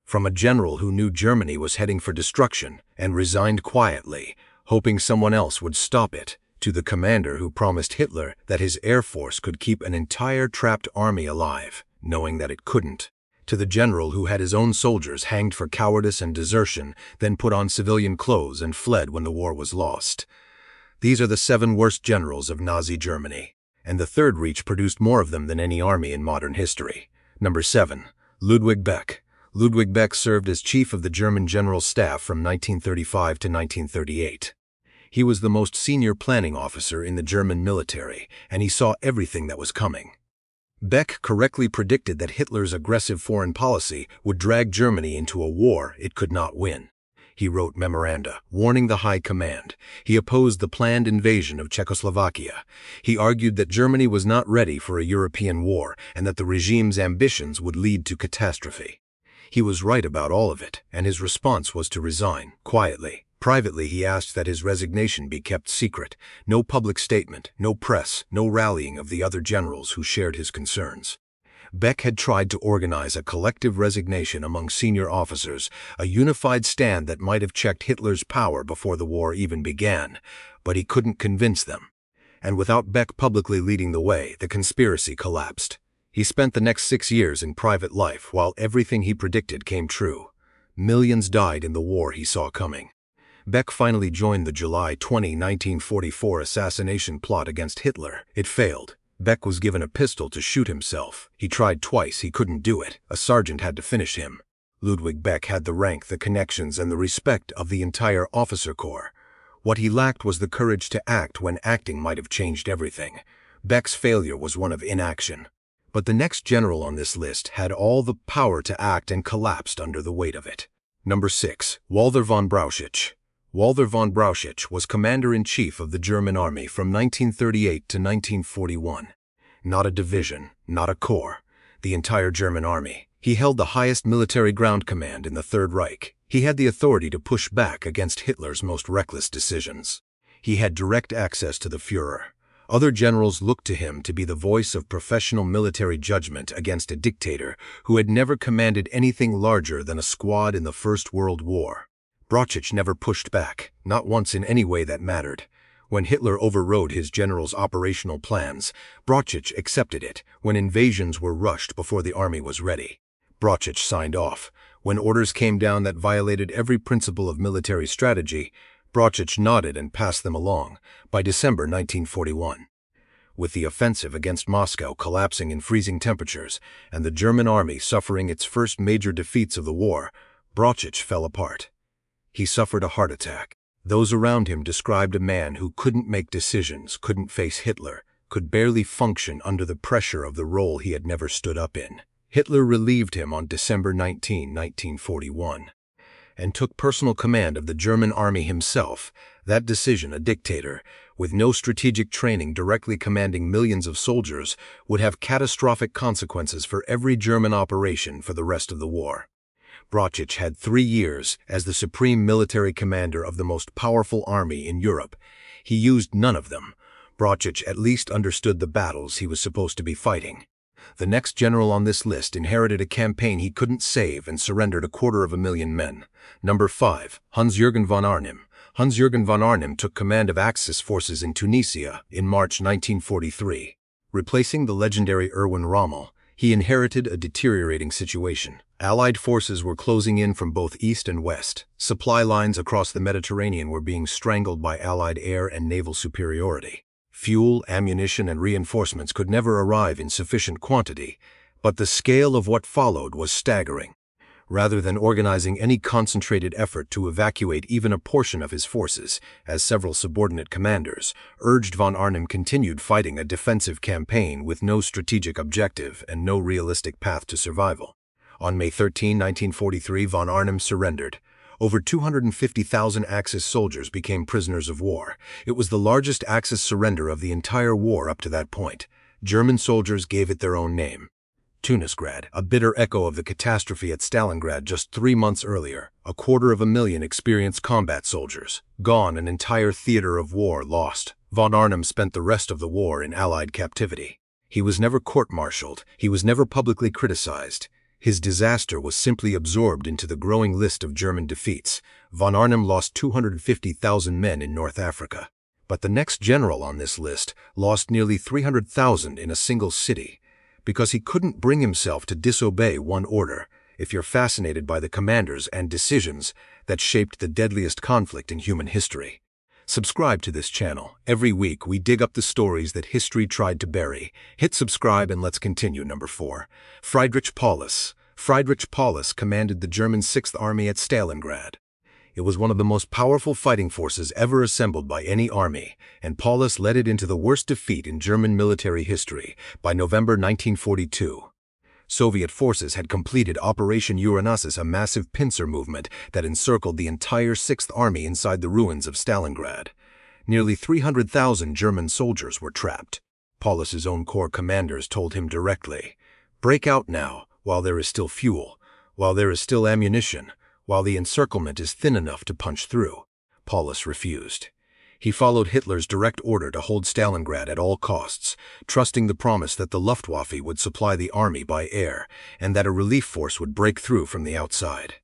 From a general who knew Germany was heading for destruction and resigned quietly, hoping someone else would stop it, to the commander who promised Hitler that his air force could keep an entire trapped army alive, knowing that it couldn't, to the general who had his own soldiers hanged for cowardice and desertion, then put on civilian clothes and fled when the war was lost. These are the 7 worst generals of Nazi Germany, and the Third Reich produced more of them than any army in modern history. Number 7. Ludwig Beck. Ludwig Beck served as chief of the German General Staff from 1935 to 1938. He was the most senior planning officer in the German military, and he saw everything that was coming. Beck correctly predicted that Hitler's aggressive foreign policy would drag Germany into a war it could not win. He wrote memoranda, warning the High Command. He opposed the planned invasion of Czechoslovakia. He argued that Germany was not ready for a European war and that the regime's ambitions would lead to catastrophe. He was right about all of it, and his response was to resign, quietly. Privately, he asked that his resignation be kept secret. No public statement, no press, no rallying of the other generals who shared his concerns. Beck had tried to organize a collective resignation among senior officers, a unified stand that might have checked Hitler's power before the war even began, but he couldn't convince them. And without Beck publicly leading the way, the conspiracy collapsed. He spent the next 6 years in private life while everything he predicted came true. Millions died in the war he saw coming. Beck finally joined the July 20, 1944 assassination plot against Hitler. It failed. Beck was given a pistol to shoot himself. He tried twice, he couldn't do it. A sergeant had to finish him. Ludwig Beck had the rank, the connections, and the respect of the entire officer corps. What he lacked was the courage to act when acting might have changed everything. Beck's failure was one of inaction. But the next general on this list had all the power to act and collapsed under the weight of it. Number 6. Walther von Brauchitsch. Walther von Brauchitsch was commander-in-chief of the German army from 1938 to 1941. Not a division, not a corps, the entire German army. He held the highest military ground command in the Third Reich. He had the authority to push back against Hitler's most reckless decisions. He had direct access to the Führer. Other generals looked to him to be the voice of professional military judgment against a dictator who had never commanded anything larger than a squad in the First World War. Brauchitsch never pushed back, not once in any way that mattered. When Hitler overrode his general's operational plans, Brauchitsch accepted it when invasions were rushed before the army was ready. Brauchitsch signed off. When orders came down that violated every principle of military strategy, Brauchitsch nodded and passed them along. By December 1941, with the offensive against Moscow collapsing in freezing temperatures and the German army suffering its first major defeats of the war, Brauchitsch fell apart. He suffered a heart attack. Those around him described a man who couldn't make decisions, couldn't face Hitler, could barely function under the pressure of the role he had never stood up in. Hitler relieved him on December 19, 1941, and took personal command of the German army himself. That decision, a dictator, with no strategic training directly commanding millions of soldiers, would have catastrophic consequences for every German operation for the rest of the war. Brauchitsch had 3 years as the supreme military commander of the most powerful army in Europe. He used none of them. Brauchitsch at least understood the battles he was supposed to be fighting. The next general on this list inherited a campaign he couldn't save and surrendered 250,000 men. Number 5. Hans-Jürgen von Arnim. Hans-Jürgen von Arnim took command of Axis forces in Tunisia in March 1943. Replacing the legendary Erwin Rommel, he inherited a deteriorating situation. Allied forces were closing in from both east and west. Supply lines across the Mediterranean were being strangled by Allied air and naval superiority. Fuel, ammunition, and reinforcements could never arrive in sufficient quantity, but the scale of what followed was staggering. Rather than organizing any concentrated effort to evacuate even a portion of his forces, as several subordinate commanders urged, von Arnim continued fighting a defensive campaign with no strategic objective and no realistic path to survival. On May 13, 1943, von Arnim surrendered. Over 250,000 Axis soldiers became prisoners of war. It was the largest Axis surrender of the entire war up to that point. German soldiers gave it their own name: Tunisgrad, a bitter echo of the catastrophe at Stalingrad just 3 months earlier. 250,000 experienced combat soldiers, gone, an entire theater of war lost. Von Arnim spent the rest of the war in Allied captivity. He was never court-martialed. He was never publicly criticized. His disaster was simply absorbed into the growing list of German defeats. Von Arnim lost 250,000 men in North Africa. But the next general on this list lost nearly 300,000 in a single city, because he couldn't bring himself to disobey one order. If you're fascinated by the commanders and decisions that shaped the deadliest conflict in human history, subscribe to this channel. Every week we dig up the stories that history tried to bury. Hit subscribe and let's continue. Number 4. Friedrich Paulus. Friedrich Paulus commanded the German 6th Army at Stalingrad. It was one of the most powerful fighting forces ever assembled by any army, and Paulus led it into the worst defeat in German military history by November 1942. Soviet forces had completed Operation Uranus, a massive pincer movement that encircled the entire 6th Army inside the ruins of Stalingrad. Nearly 300,000 German soldiers were trapped. Paulus's own corps commanders told him directly, "Break out now, while there is still fuel, while there is still ammunition, while the encirclement is thin enough to punch through." Paulus refused. He followed Hitler's direct order to hold Stalingrad at all costs, trusting the promise that the Luftwaffe would supply the army by air, and that a relief force would break through from the outside.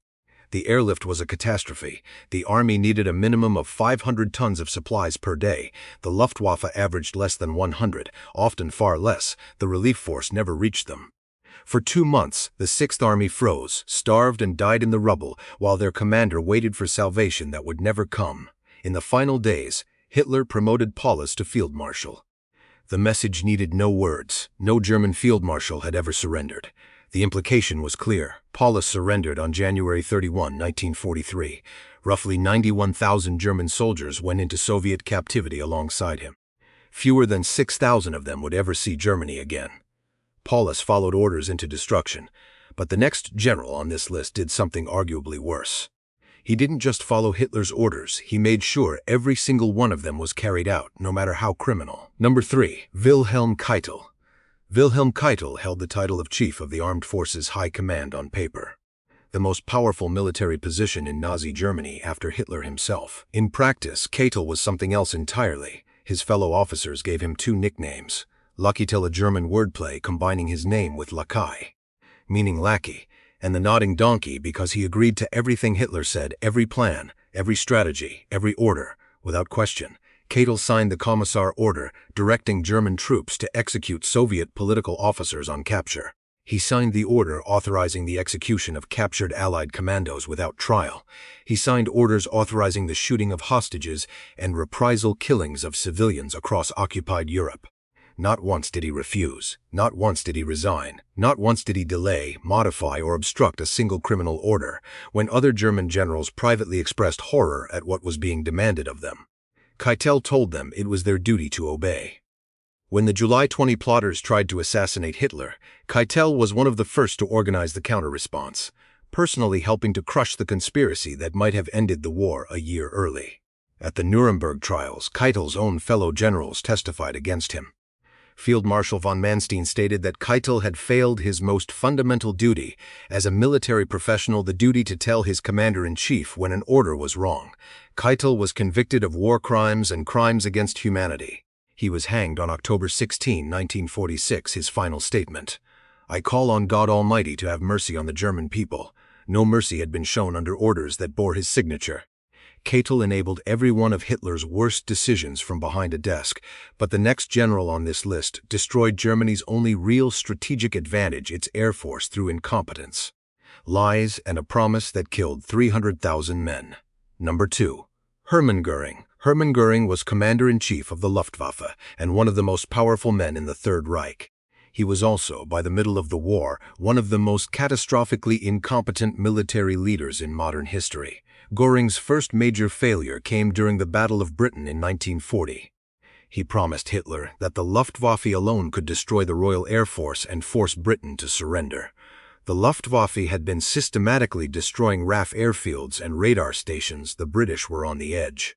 The airlift was a catastrophe. The army needed a minimum of 500 tons of supplies per day. The Luftwaffe averaged less than 100, often far less. The relief force never reached them. For 2 months, the 6th Army froze, starved, and died in the rubble, while their commander waited for salvation that would never come. In the final days, Hitler promoted Paulus to field marshal. The message needed no words. No German field marshal had ever surrendered. The implication was clear. Paulus surrendered on January 31, 1943. Roughly 91,000 German soldiers went into Soviet captivity alongside him. Fewer than 6,000 of them would ever see Germany again. Paulus followed orders into destruction, but the next general on this list did something arguably worse. He didn't just follow Hitler's orders, he made sure every single one of them was carried out, no matter how criminal. Number 3. Wilhelm Keitel. Wilhelm Keitel held the title of Chief of the Armed Forces High Command on paper, the most powerful military position in Nazi Germany after Hitler himself. In practice, Keitel was something else entirely. His fellow officers gave him 2 nicknames. Luckytel, a German wordplay combining his name with Lakai, meaning lackey, and the nodding donkey because he agreed to everything Hitler said, every plan, every strategy, every order, without question. Keitel signed the Commissar order directing German troops to execute Soviet political officers on capture. He signed the order authorizing the execution of captured Allied commandos without trial. He signed orders authorizing the shooting of hostages and reprisal killings of civilians across occupied Europe. Not once did he refuse. Not once did he resign. Not once did he delay, modify, or obstruct a single criminal order when other German generals privately expressed horror at what was being demanded of them. Keitel told them it was their duty to obey. When the July 20 plotters tried to assassinate Hitler, Keitel was one of the first to organize the counter-response, personally helping to crush the conspiracy that might have ended the war a year early. At the Nuremberg trials, Keitel's own fellow generals testified against him. Field Marshal von Manstein stated that Keitel had failed his most fundamental duty as a military professional, the duty to tell his commander-in-chief when an order was wrong. Keitel was convicted of war crimes and crimes against humanity. He was hanged on October 16, 1946, his final statement. "I call on God Almighty to have mercy on the German people." No mercy had been shown under orders that bore his signature. Keitel enabled every one of Hitler's worst decisions from behind a desk, but the next general on this list destroyed Germany's only real strategic advantage, its air force, through incompetence, lies, and a promise that killed 300,000 men. Number 2. Hermann Göring. Hermann Göring was commander-in-chief of the Luftwaffe and one of the most powerful men in the Third Reich. He was also, by the middle of the war, one of the most catastrophically incompetent military leaders in modern history. Göring's first major failure came during the Battle of Britain in 1940. He promised Hitler that the Luftwaffe alone could destroy the Royal Air Force and force Britain to surrender. The Luftwaffe had been systematically destroying RAF airfields and radar stations. The British were on the edge.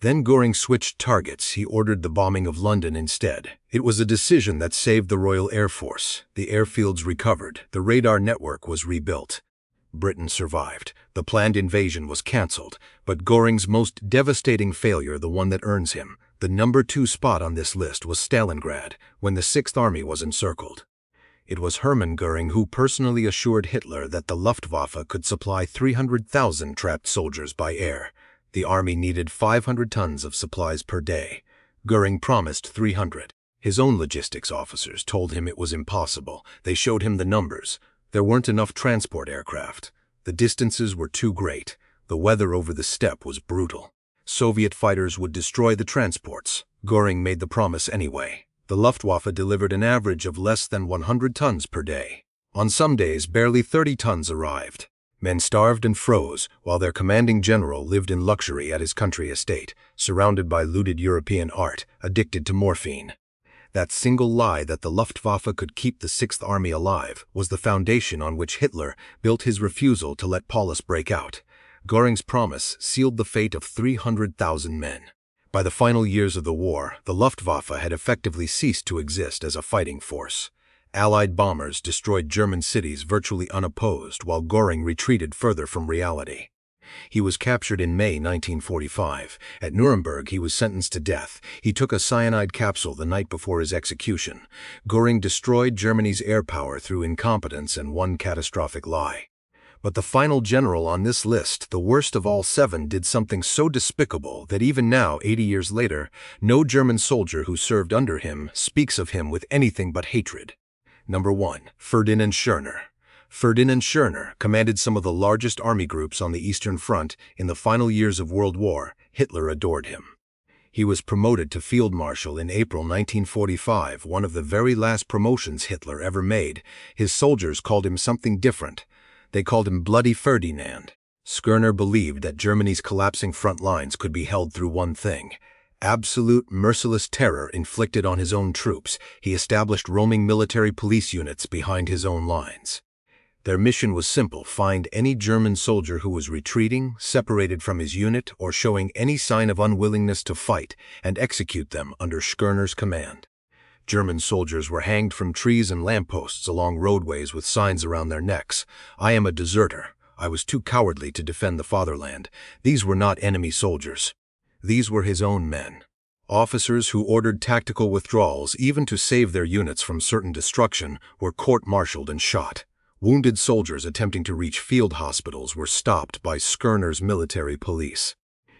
Then Göring switched targets. He ordered the bombing of London instead. It was a decision that saved the Royal Air Force. The airfields recovered. The radar network was rebuilt. Britain survived. The planned invasion was cancelled, but Göring's most devastating failure, the one that earns him the number 2 spot on this list, was Stalingrad, when the 6th Army was encircled. It was Hermann Göring who personally assured Hitler that the Luftwaffe could supply 300,000 trapped soldiers by air. The army needed 500 tons of supplies per day. Göring promised 300. His own logistics officers told him it was impossible. They showed him the numbers. There weren't enough transport aircraft. The distances were too great. The weather over the steppe was brutal. Soviet fighters would destroy the transports. Göring made the promise anyway. The Luftwaffe delivered an average of less than 100 tons per day. On some days, barely 30 tons arrived. Men starved and froze, while their commanding general lived in luxury at his country estate, surrounded by looted European art, addicted to morphine. That single lie that the Luftwaffe could keep the Sixth Army alive was the foundation on which Hitler built his refusal to let Paulus break out. Göring's promise sealed the fate of 300,000 men. By the final years of the war, the Luftwaffe had effectively ceased to exist as a fighting force. Allied bombers destroyed German cities virtually unopposed, while Göring retreated further from reality. He was captured in May 1945. At Nuremberg, he was sentenced to death. He took a cyanide capsule the night before his execution. Göring destroyed Germany's air power through incompetence and one catastrophic lie. But the final general on this list, the worst of all 7, did something so despicable that even now, 80 years later, no German soldier who served under him speaks of him with anything but hatred. Number 1. Ferdinand Schörner. Ferdinand Schörner commanded some of the largest army groups on the Eastern Front in the final years of World War. Hitler adored him. He was promoted to Field Marshal in April 1945, one of the very last promotions Hitler ever made. His soldiers called him something different. They called him Bloody Ferdinand. Schörner believed that Germany's collapsing front lines could be held through one thing: absolute, merciless terror inflicted on his own troops. He established roaming military police units behind his own lines. Their mission was simple: find any German soldier who was retreating, separated from his unit, or showing any sign of unwillingness to fight, and execute them under Schörner's command. German soldiers were hanged from trees and lampposts along roadways with signs around their necks. "I am a deserter. I was too cowardly to defend the fatherland." These were not enemy soldiers. These were his own men. Officers who ordered tactical withdrawals, even to save their units from certain destruction, were court-martialed and shot. Wounded soldiers attempting to reach field hospitals were stopped by Schörner's military police.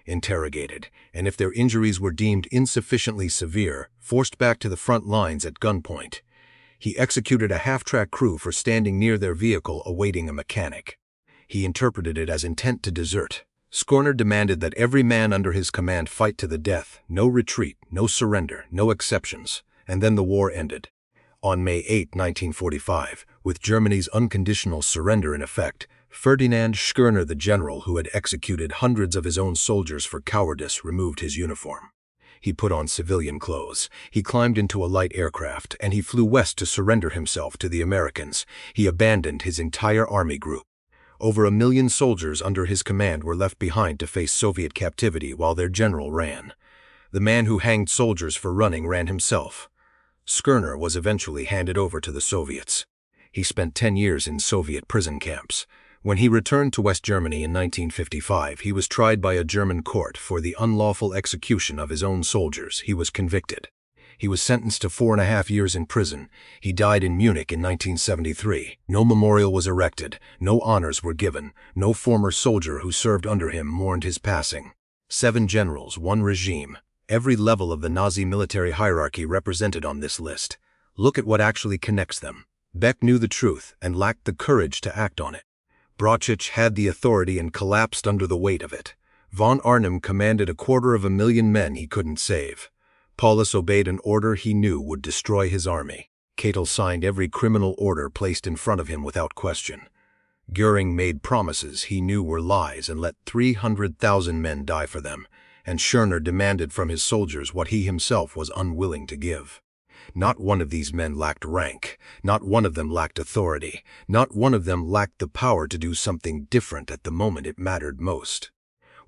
Interrogated, and if their injuries were deemed insufficiently severe, forced back to the front lines at gunpoint. He executed a half-track crew for standing near their vehicle awaiting a mechanic. He interpreted it as intent to desert. Schörner demanded that every man under his command fight to the death, no retreat, no surrender, no exceptions, and then the war ended. On May 8, 1945, with Germany's unconditional surrender in effect, Ferdinand Schörner, the general who had executed hundreds of his own soldiers for cowardice, removed his uniform. He put on civilian clothes. He climbed into a light aircraft, and he flew west to surrender himself to the Americans. He abandoned his entire army group. Over 1 million soldiers under his command were left behind to face Soviet captivity while their general ran. The man who hanged soldiers for running ran himself. Schörner was eventually handed over to the Soviets. He spent 10 years in Soviet prison camps. When he returned to West Germany in 1955, he was tried by a German court for the unlawful execution of his own soldiers. He was convicted. He was sentenced to 4.5 years in prison. He died in Munich in 1973. No memorial was erected. No honors were given. No former soldier who served under him mourned his passing. 7 generals, 1 regime. Every level of the Nazi military hierarchy represented on this list. Look at what actually connects them. Beck knew the truth and lacked the courage to act on it. Brauchitsch had the authority and collapsed under the weight of it. Von Arnim commanded 250,000 men he couldn't save. Paulus obeyed an order he knew would destroy his army. Keitel signed every criminal order placed in front of him without question. Göring made promises he knew were lies and let 300,000 men die for them, and Schörner demanded from his soldiers what he himself was unwilling to give. Not one of these men lacked rank. Not one of them lacked authority. Not one of them lacked the power to do something different at the moment it mattered most.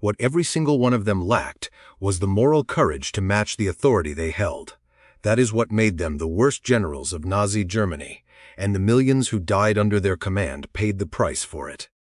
What every single one of them lacked was the moral courage to match the authority they held. That is what made them the worst generals of Nazi Germany, and the millions who died under their command paid the price for it.